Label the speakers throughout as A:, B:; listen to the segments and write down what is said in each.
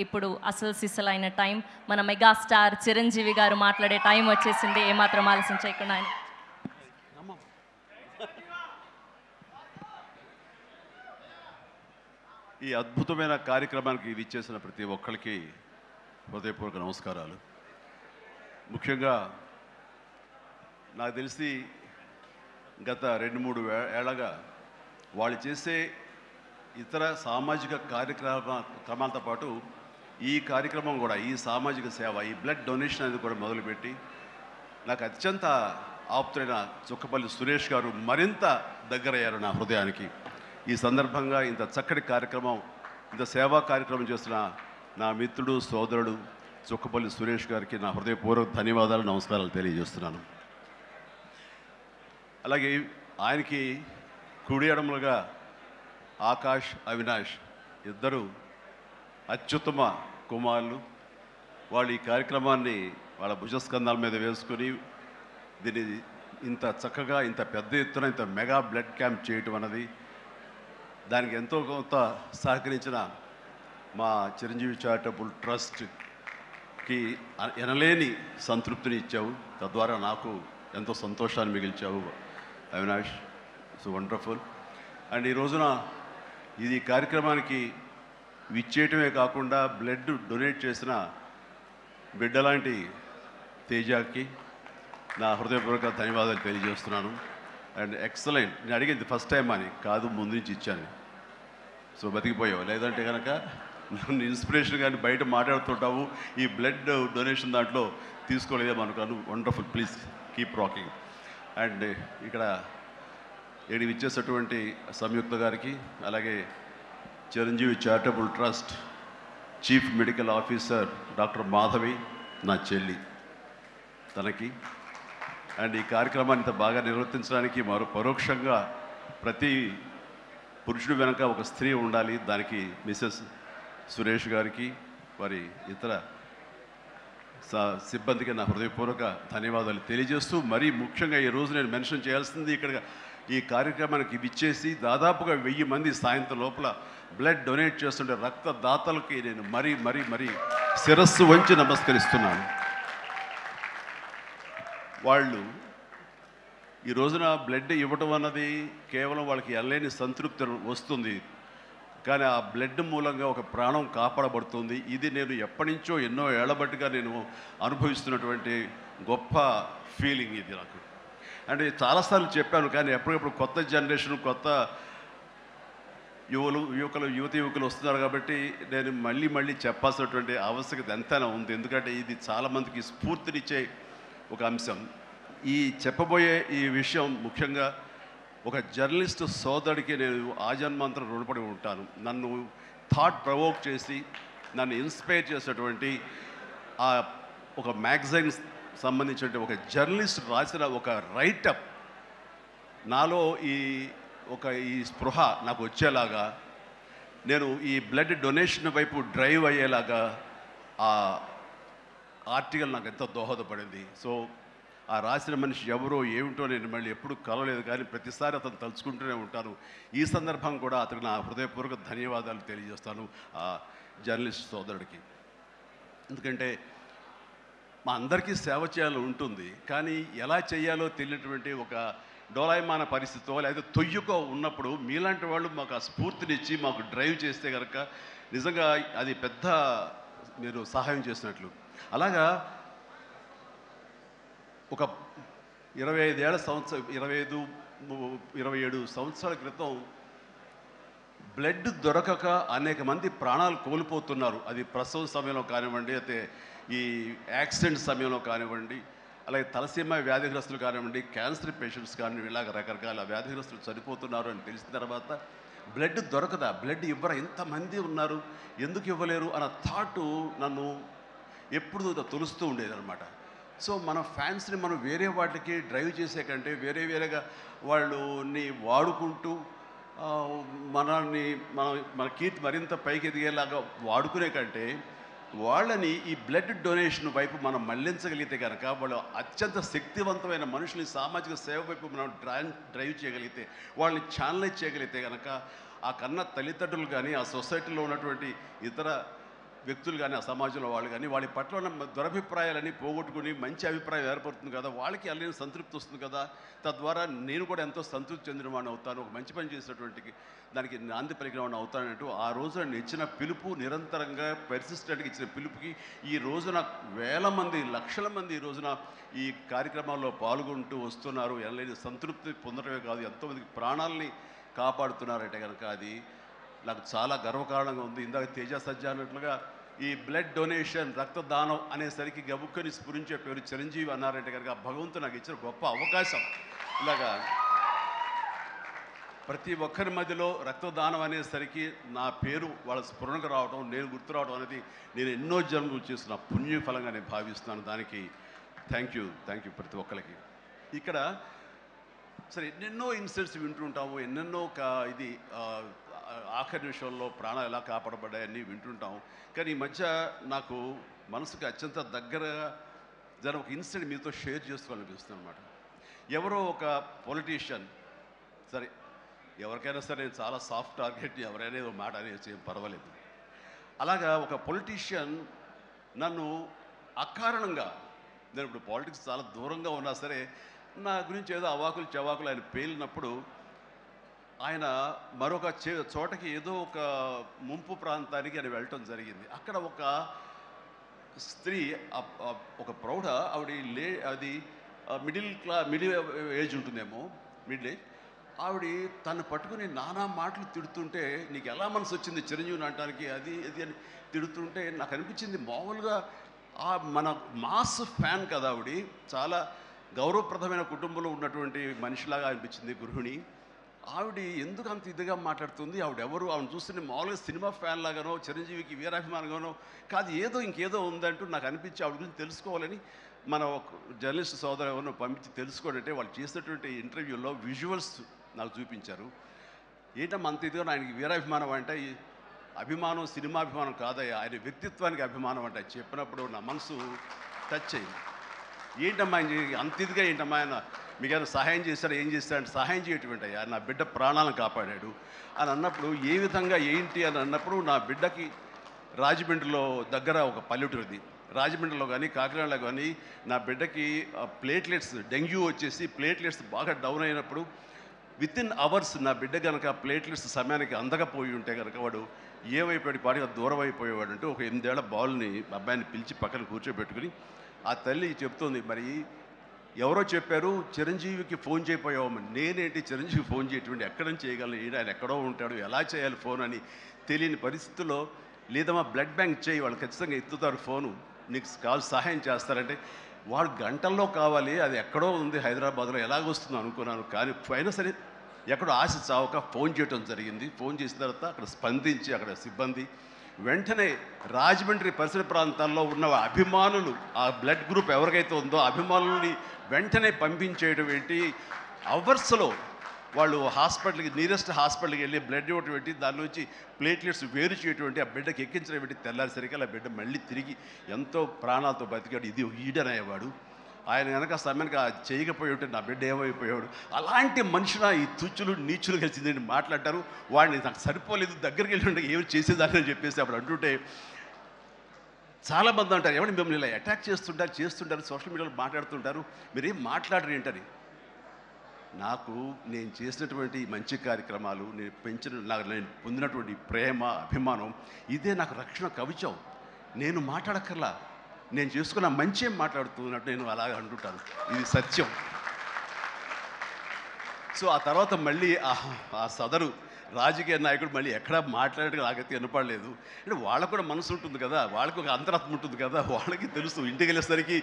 A: ఇప్పుడు అసలు సిసలైన టైం మన మెగాస్టార్ చిరంజీవి గారు మాట్లాడే టైం వచ్చేసింది. ఏమాత్రం ఆలస్యం చేయకుండా ఆయన
B: ఈ అద్భుతమైన కార్యక్రమానికి విచ్చేసిన ప్రతి ఒక్కరికి హృదయపూర్వక నమస్కారాలు. ముఖ్యంగా నాకు తెలిసి గత 2-3 ఏళ్ళగా వాళ్ళు చేసే ఇతర సామాజిక కార్యక్రమాలతో పాటు ఈ కార్యక్రమం కూడా, ఈ సామాజిక సేవ, ఈ బ్లడ్ డొనేషన్ అనేది కూడా మొదలుపెట్టి నాకు అత్యంత ఆప్తుడైన చుక్కపల్లి సురేష్ గారు మరింత దగ్గరయ్యారు నా హృదయానికి. ఈ సందర్భంగా ఇంత చక్కటి కార్యక్రమం, ఇంత సేవా కార్యక్రమం చేస్తున్న నా మిత్రుడు, సోదరుడు చుక్కపల్లి సురేష్ గారికి నా హృదయపూర్వక ధన్యవాదాలు, నమస్కారాలు తెలియజేస్తున్నాను. అలాగే ఆయనకి కుడి ఎడమలుగా ఆకాష్, అవినాష్ ఇద్దరు అత్యుత్తమ కుమారులు. వాళ్ళు ఈ కార్యక్రమాన్ని వాళ్ళ భుజస్కంధాల మీద వేసుకుని దీన్ని ఇంత చక్కగా, ఇంత పెద్ద ఎత్తున, ఇంత మెగా బ్లడ్ క్యాంప్ చేయటం అన్నది, దానికి ఎంతో కొంత సహకరించిన మా చిరంజీవి చారిటబుల్ ట్రస్ట్కి ఎనలేని సంతృప్తిని ఇచ్చావు. తద్వారా నాకు ఎంతో సంతోషాన్ని మిగిల్చావు అవినాష్. So wonderful. అండ్ ఈ రోజున ఇది కార్యక్రమానికి విచ్చేయటమే కాకుండా బ్లడ్ డొనేట్ చేసిన బిడ్డలాంటి తేజాకి నా హృదయపూర్వక ధన్యవాదాలు తెలియజేస్తున్నాను. And excellent. నేను అడిగింది ఫస్ట్ టైం అని కాదు, ముందు నుంచి ఇచ్చాను. సో బతికిపోయావు. లేదంటే కనుక నన్ను ఇన్స్పిరేషన్ కానీ బయట మాట్లాడుతుంటావు, ఈ బ్లడ్ డొనేషన్ దాంట్లో తీసుకోలేదేమనుకోను. Wonderful. Please keep rocking. And ఇక్కడ ఇచ్చేసినటువంటి సంయుక్త గారికి, అలాగే Chiranjeevi charitable trust chief medical officer doctor Madhavi, నా చెల్లి, తనకి, అండ్ ఈ కార్యక్రమాన్ని ఇంత బాగా నిర్వర్తించడానికి పరోక్షంగా ప్రతి పురుషుడు వెనక ఒక స్త్రీ ఉండాలి, దానికి మిసెస్ సురేష్ గారికి, వారి ఇతర సిబ్బందికి నా హృదయపూర్వక ధన్యవాదాలు తెలియజేస్తూ, మరీ ముఖ్యంగా ఈ రోజు నేను మెన్షన్ చేయాల్సింది, ఇక్కడ ఈ కార్యక్రమానికి విచ్చేసి దాదాపుగా 1000 మంది సాయంత్రం లోపల బ్లడ్ డొనేట్ చేస్తుంటే రక్తదాతలకి నేను మరీ మరీ మరీ శిరస్సు వంచి నమస్కరిస్తున్నాను. వాళ్ళు ఈ రోజున బ్లడ్ ఇవ్వటం అన్నది కేవలం వాళ్ళకి ఎనలేని సంతృప్తి వస్తుంది, కానీ ఆ బ్లడ్ మూలంగా ఒక ప్రాణం కాపాడబడుతుంది. ఇది నేను ఎప్పటి నుంచో ఎన్నో ఏళ్లబట్టిగా నేను అనుభవిస్తున్నటువంటి గొప్ప ఫీలింగ్ ఇది నాకు. అంటే చాలాసార్లు చెప్పాను, కానీ ఎప్పటికప్పుడు కొత్త జనరేషన్, కొత్త యువకులు వస్తున్నారు కాబట్టి నేను మళ్ళీ చెప్పాల్సినటువంటి ఆవశ్యకత ఎంతైనా ఉంది. ఎందుకంటే ఇది చాలామందికి స్ఫూర్తినిచ్చే ఒక అంశం. ఈ చెప్పబోయే ఈ విషయం ముఖ్యంగా ఒక జర్నలిస్ట్ సోదరుడికి నేను ఆజన్మాంతరం రుణపడి ఉంటాను. నన్ను థాట్ ప్రవోక్ చేసి నన్ను ఇన్స్పైర్ చేసినటువంటి ఆ ఒక మ్యాగజైన్ సంబంధించిన ఒక జర్నలిస్ట్ రాసిన ఒక రైటప్ నాలో ఈ స్పృహ నాకు వచ్చేలాగా, నేను ఈ బ్లడ్ డొనేషన్ వైపు డ్రైవ్ అయ్యేలాగా ఆ ఆర్టికల్ నాకు ఎంతో దోహదపడింది. సో ఆ రాసిన మనిషి ఎవరో ఏమిటో నేను మళ్ళీ ఎప్పుడు కలవలేదు, కానీ ప్రతిసారి అతను తలుచుకుంటూనే ఉంటాను. ఈ సందర్భం కూడా అతనికి నా హృదయపూర్వక ధన్యవాదాలు తెలియజేస్తాను ఆ జర్నలిస్ట్ సోదరుడికి. ఎందుకంటే మా అందరికీ సేవ చేయాలని ఉంటుంది, కానీ ఎలా చేయాలో తెలియనటువంటి ఒక డోలాయమాన పరిస్థితితో లేదా తొయ్యుకో ఉన్నప్పుడు మీలాంటి వాళ్ళు మాకు ఆ స్ఫూర్తినిచ్చి మాకు డ్రైవ్ చేస్తే కనుక నిజంగా అది పెద్ద మీరు సహాయం చేసినట్లు. అలాగా ఒక 27 సంవత్సరాల క్రితం బ్లడ్ దొరకక అనేక మంది ప్రాణాలు కోల్పోతున్నారు. అది ప్రసవం సమయంలో కానివ్వండి, అయితే ఈ యాక్సిడెంట్ సమయంలో కానివ్వండి, అలాగే తలసీమ వ్యాధిగ్రస్తులు కానివ్వండి, క్యాన్సర్ పేషెంట్స్ కానివ్వండి, ఇలాగ రకరకాల వ్యాధిగ్రస్తులు చనిపోతున్నారు అని తెలిసిన తర్వాత బ్లడ్ దొరకదా, బ్లడ్ ఇవ్వరా, ఇంతమంది ఉన్నారు, ఎందుకు ఇవ్వలేరు అన్న థాటు నన్ను ఎప్పుడు తొలుస్తూ ఉండేదన్నమాట. సో మన ఫ్యాన్స్ని మనం వేరే వాటికి డ్రైవ్ చేసే కంటే వేరేగా వాళ్ళని వాడుకుంటూ మన కీర్తి మరింత పైకి ఎదిగేలాగా వాడుకునే కంటే వాళ్ళని ఈ బ్లడ్ డొనేషన్ వైపు మనం మళ్లించగలిగితే కనుక, వాళ్ళు అత్యంత శక్తివంతమైన మనుషుల్ని సామాజిక సేవ వైపు మనం డ్రైవ్ చేయగలిగితే, వాళ్ళని ఛానలైజ్ చేయగలిగితే కనుక, ఆ కన్న తల్లిదండ్రులు కానీ, ఆ సొసైటీలో ఉన్నటువంటి ఇతర వ్యక్తులు కానీ ఆ సమాజంలో వాళ్ళు కానీ వాళ్ళ పట్ల ఉన్న దురభిప్రాయాలని పోగొట్టుకుని మంచి అభిప్రాయం ఏర్పడుతుంది కదా, వాళ్ళకి అల్లని సంతృప్తి వస్తుంది కదా, తద్వారా నేను కూడా ఎంతో సంతృప్తి చెందిన వాడిని అవుతాను, ఒక మంచి పని చేసినటువంటి దానికి నాంది పలికిన వాడిని అవుతానంటూ ఆ రోజున ఇచ్చిన పిలుపు, నిరంతరంగా పెర్సిస్టెంట్గా ఇచ్చిన పిలుపుకి ఈ రోజున వేల మంది, లక్షల మంది ఈ రోజున ఈ కార్యక్రమాల్లో పాల్గొంటూ వస్తున్నారు. ఎనలేని సంతృప్తి పొందడమే కాదు, ఎంతోమందికి ప్రాణాలని కాపాడుతున్నారంటే కనుక అది నాకు చాలా గర్వకారణంగా ఉంది. ఇందాక తేజ సజ్జా అన్నట్లుగా ఈ బ్లడ్ డొనేషన్, రక్తదానం అనేసరికి గబుక్కని స్ఫురించే పేరు చిరంజీవి అన్నారంటే కనుక భగవంతుడు నాకు ఇచ్చిన గొప్ప అవకాశం. ఇలాగా ప్రతి ఒక్కరి మధ్యలో రక్తదానం అనేసరికి నా పేరు వాళ్ళ స్ఫురణకు రావడం, నేను గుర్తు రావడం అనేది నేను ఎన్నో జన్మలు చేసిన పుణ్య ఫలంగా నేను భావిస్తున్నాను. దానికి థ్యాంక్ యూ ప్రతి ఒక్కరికి. ఇక్కడ సరే ఎన్నెన్నో ఇన్సిడెంట్స్ వింటుంటాము, ఎన్నెన్నో ఇది ఆఖరి నిమిషంలో ప్రాణాలు ఎలా కాపాడబడ్డాయని వింటుంటాం. కానీ ఈ మధ్య నాకు మనసుకు అత్యంత దగ్గరగా జరిగిన ఒక ఇన్సిడెంట్ మీతో షేర్ చేసుకోవాలనిపిస్తుంది అనమాట. ఎవరో ఒక పొలిటీషియన్, సరే ఎవరికైనా సరే నేను చాలా సాఫ్ట్ టార్గెట్, ఎవరైనా ఏదో మాట అనేసి ఏం పర్వాలేదు. అలాగా ఒక పొలిటీషియన్ నన్ను అకారణంగా, నేను ఇప్పుడు పాలిటిక్స్ చాలా దూరంగా ఉన్నా సరే నా గురించి ఏదో అవాకులు చవాకులు ఆయన పేలినప్పుడు ఆయన మరొక చోటకి ఏదో ఒక ముంపు ప్రాంతానికి ఆయన వెళ్ళటం జరిగింది. అక్కడ ఒక స్త్రీ, ఒక ప్రౌఢ ఆవిడ అది మిడిల్ ఏజ్ ఉంటుందేమో, మిడిల్ ఏజ్ ఆవిడ తను పట్టుకుని నానా మాటలు తిడుతుంటే, నీకు ఎలా మనసు వచ్చింది చిరంజీవిని అనడానికి, అది అని తిడుతుంటే నాకు అనిపించింది మామూలుగా మన మాస్ ఫ్యాన్ కదా ఆవిడ, చాలా గౌరవప్రదమైన కుటుంబంలో ఉన్నటువంటి మనిషిలాగా అనిపించింది, గృహిణి. ఆవిడ ఎందుకు అంత ఇదిగా మాట్లాడుతుంది, ఆవిడెవరు, ఆవిడ చూస్తుంటే మామూలుగా సినిమా ఫ్యాన్ లాగానో చిరంజీవికి వీరాభిమానంగానో కాదు, ఇంకేదో ఉందంటూ నాకు అనిపించి ఆవిడ గురించి తెలుసుకోవాలని మన ఒక జర్నలిస్ట్ సోదరు ఎవరినో పంపించి తెలుసుకోవాలంటే వాళ్ళు చేసినటువంటి ఇంటర్వ్యూలో విజువల్స్ నాకు చూపించారు. ఏంటమ్మా అంత ఇదిగా ఆయనకి వీరాభిమానం అంటే, అభిమానం సినిమాభిమానం కాదయ్యా, ఆయన వ్యక్తిత్వానికి అభిమానం అంటే చెప్పినప్పుడు నా మనసు టచ్ అయింది. ఏంటమ్మా అంత ఇదిగా ఏంటమ్మా ఆయన మీకు ఏమైనా సహాయం చేశాడు, ఏం చేశాడంటే సహాయం చేయటువంటి అయ్యా, నా బిడ్డ ప్రాణాలను కాపాడాడు అని అన్నప్పుడు, ఏ విధంగా ఏంటి అని అన్నప్పుడు, నా బిడ్డకి రాజమండ్రిలో దగ్గర ఒక పల్లెటూరిది, రాజమండ్రిలో కానీ కాకినాడలో కానీ నా బిడ్డకి ప్లేట్లెట్స్, డెంగ్యూ వచ్చేసి ప్లేట్లెట్స్ బాగా డౌన్ అయినప్పుడు వితిన్ అవర్స్ నా బిడ్డ కనుక ప్లేట్లెట్స్ సమయానికి అందకపోయి ఉంటే కనుక వాడు ఏమైపోయాడు, పాటిగా దూరం అయిపోయేవాడు. అంటే ఒక 8 ఏళ్ల బాలుని అబ్బాయిని పిలిచి పక్కన కూర్చోబెట్టుకుని ఆ తల్లి చెప్తుంది, మరి ఎవరో చెప్పారు చిరంజీవికి ఫోన్ చేయపోయావమ్మని. నేనేంటి చిరంజీవి ఫోన్ చేయటువంటి, ఎక్కడ నుంచి చేయగలను, ఆయన ఎక్కడో ఉంటాడు, ఎలా చేయాలి ఫోన్ అని తెలియని పరిస్థితుల్లో, లేదమ్మా బ్లడ్ బ్యాంక్ చేయి, వాళ్ళు ఖచ్చితంగా ఎత్తుతారు ఫోను, నీకు కావాలి సహాయం చేస్తారంటే, వాళ్ళు గంటల్లో కావాలి, అది ఎక్కడో ఉంది హైదరాబాద్లో, ఎలాగొస్తుందో అనుకున్నాను. కానీ అయినా సరే ఎక్కడో ఆశ చావక ఫోన్ చేయడం జరిగింది. ఫోన్ చేసిన తర్వాత అక్కడ స్పందించి అక్కడ సిబ్బంది వెంటనే రాజమండ్రి పరిసర ప్రాంతాల్లో ఉన్న అభిమానులు, ఆ బ్లడ్ గ్రూప్ ఎవరికైతే ఉందో అభిమానుల్ని వెంటనే పంపించేయడం ఏంటి, అవర్స్లో వాళ్ళు హాస్పిటల్కి, నీరెస్ట్ హాస్పిటల్కి వెళ్ళి బ్లడ్ ఇవ్వటం ఏంటి, దాని నుంచి ప్లేట్లెట్స్ వేరు చేయటువంటి, ఆ బిడ్డకి ఎక్కించడం ఏంటి, తెల్లారిసరికి ఆ బిడ్డ మళ్ళీ తిరిగి ఎంతో ప్రాణాలతో బతికాడు. ఇది ఈడనయ్యేవాడు. ఆయన కనుక సమయానికి చేయకపోయి ఉంటే నా బిడ్డ ఏమైపోయాడు. అలాంటి మనుషుల ఈ తుచ్చులు నీచులు కలిసిందని మాట్లాడతారు. వాడిని నాకు సరిపోలేదు, దగ్గరికి వెళ్ళి ఉంటే ఏమి చేసేదాన్ని చెప్పేసి అప్పుడు అంటుంటే చాలామంది అంటారు, ఎవరిని మిమ్మల్ని ఇలా అటాక్ చేస్తుంటారు సోషల్ మీడియాలో మాట్లాడుతుంటారు, మీరేం మాట్లాడరు ఏంటని. నాకు నేను చేసినటువంటి మంచి కార్యక్రమాలు, నేను పొందినటువంటి ప్రేమ, అభిమానం, ఇదే నాకు రక్షణ కవచం. నేను మాట్లాడక్కర్లా, నేను చేసుకున్న మంచి మాట్లాడుతున్నట్టు నేను అలాగే అంటుంటాను, ఇది సత్యం. సో ఆ తర్వాత మళ్ళీ ఆ సదరు రాజకీయ నాయకుడు మళ్ళీ ఎక్కడా మాట్లాడేది నాకైతే వినపడలేదు. అంటే వాళ్ళకు కూడా మనసు ఉంటుంది కదా, వాళ్ళకి ఒక అంతరాత్మ ఉంటుంది కదా, వాళ్ళకి తెలుసు. ఇంటికి వెళ్ళేసరికి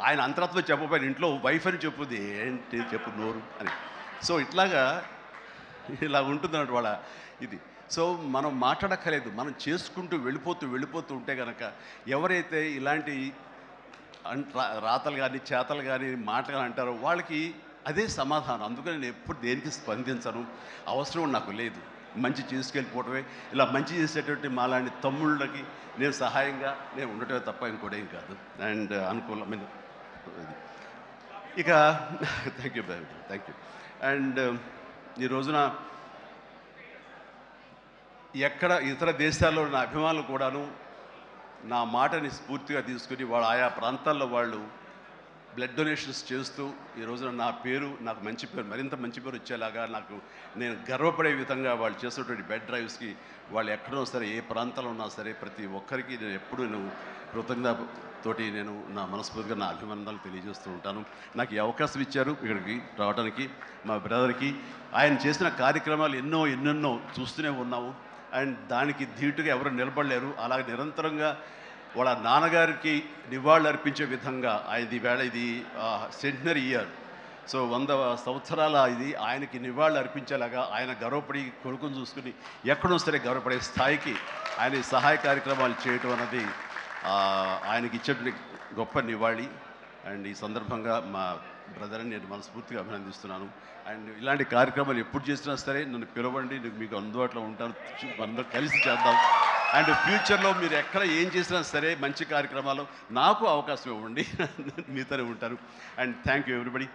B: ఆయన అంతరాత్మ చెప్పబోయిన ఇంట్లో వైఫ్ అని చెప్పుద్ది, ఏంటి చెప్పు నోరు అని. సో ఇలా ఉంటుంది అన్నట్టు వాళ్ళ ఇది. సో మనం మాట్లాడక్కర్లేదు, మనం చేసుకుంటూ వెళ్ళిపోతూ ఉంటే కనుక ఎవరైతే ఇలాంటి రాతలు కానీ చేతలు కానీ మాటలు కానీ అంటారో వాళ్ళకి అదే సమాధానం. అందుకని నేను ఎప్పుడు దేనికి స్పందించను, అవసరం నాకు లేదు. మంచి చేసుకెళ్ళిపోవటమే, ఇలా మంచి చేసేటువంటి మాలాంటి తమ్ముళ్ళకి నేను సహాయంగా నేను ఉండటమే తప్ప ఇంకోటేం కాదు. అండ్ అనుకూలమైన ఇక థ్యాంక్ యూ. అండ్ ఈ రోజున ఎక్కడ ఇతర దేశాల్లో ఉన్న అభిమానులు కూడాను నా మాటని స్ఫూర్తిగా తీసుకుని వాళ్ళు ఆయా ప్రాంతాల్లో వాళ్ళు బ్లడ్ డొనేషన్స్ చేస్తూ ఈ రోజున నా పేరు నాకు మంచి పేరు మరింత మంచి పేరు వచ్చేలాగా నాకు నేను గర్వపడే విధంగా వాళ్ళు చేసేటువంటి బెడ్ డ్రైవ్స్కి వాళ్ళు ఎక్కడో సరే ఏ ప్రాంతంలో ఉన్నా సరే ప్రతి ఒక్కరికి నేను ఎప్పుడు కృతజ్ఞతతోటి నేను నా మనస్ఫూర్తిగా నా అభినందనలు తెలియజేస్తూ ఉంటాను. నాకు ఈ అవకాశం ఇచ్చారు ఇక్కడికి రావడానికి మా బ్రదర్కి. ఆయన చేసిన కార్యక్రమాలు ఎన్నెన్నో చూస్తూనే ఉన్నాము. అండ్ దానికి ధీటుగా ఎవరు నిలబడలేరు. అలాగే నిరంతరంగా వాళ్ళ నాన్నగారికి నివాళులు అర్పించే విధంగా ఆయనది వేళ ఇది సెంటనరీ ఇయర్. సో 100 సంవత్సరాల ఇది ఆయనకి నివాళులు అర్పించేలాగా ఆయన గర్వపడి కొడుకుని చూసుకుని ఎక్కడో సరే గర్వపడే స్థాయికి ఆయన ఈ సహాయ కార్యక్రమాలు చేయటం అన్నది ఆయనకి ఇచ్చేటువంటి గొప్ప నివాళి. అండ్ ఈ సందర్భంగా మా బ్రదర్ని నేను మనస్ఫూర్తిగా అభినందిస్తున్నాను. అండ్ ఇలాంటి కార్యక్రమాలు ఎప్పుడు చేసినా సరే నన్ను పిలవండి, నేను మీకు అందుబాటులో ఉంటాను, అందరూ కలిసి చేద్దాం. అండ్ ఫ్యూచర్లో మీరు ఎక్కడ ఏం చేసినా సరే మంచి కార్యక్రమాలు నాకు అవకాశం ఇవ్వండి, మీతోనే ఉంటాను. And thank you everybody.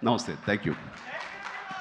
B: నమస్తే, థ్యాంక్ యూ.